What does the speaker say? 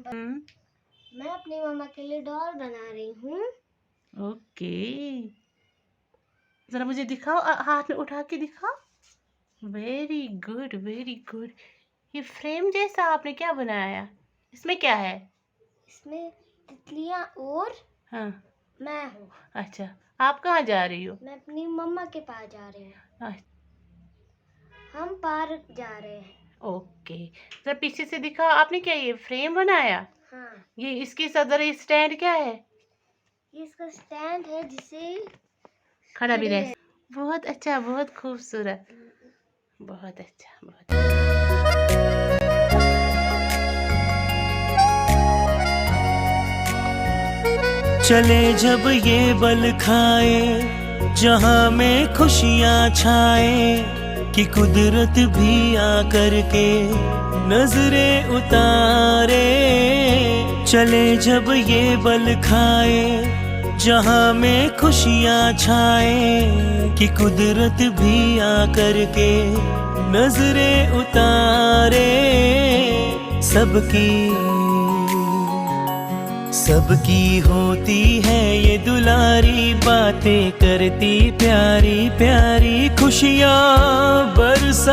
मैं अपनी मम्मा के लिए डॉल बना रही हूँ। ओके, जरा मुझे दिखाओ, हाथ में उठा के दिखाओ। Very good, very good. ये फ्रेम जैसा आपने क्या बनाया? इसमें क्या है? इसमें तितलियाँ और हाँ, मैं हूँ। अच्छा, आप कहाँ जा रही हो? मैं अपनी मम्मा के पास जा रही हूँ। अच्छा, हम पार्क जा रहे हैं। ओके, जरा पीछे से दिखाओ, आपने क्या ये फ्रेम बनाया? हाँ, ये इसकी सदर स्टैंड क्या है? ये इसका स्टैंड है जिसे खड़ा भी खड़े रह। है। बहुत अच्छा, बहुत खूबसूरत, बहुत अच्छा, बहुत अच्छा। चले जब ये बल खाए जहां में खुशियां छाए कि कुदरत भी आकर के नजरें उतारे। चले जब ये बल खाए जहां में खुशियां छाए कि कुदरत भी आकर के नजरें उतारे। सबकी होती है ये दुलारी बातें करती प्यारी प्यारी खुशियां बरसा।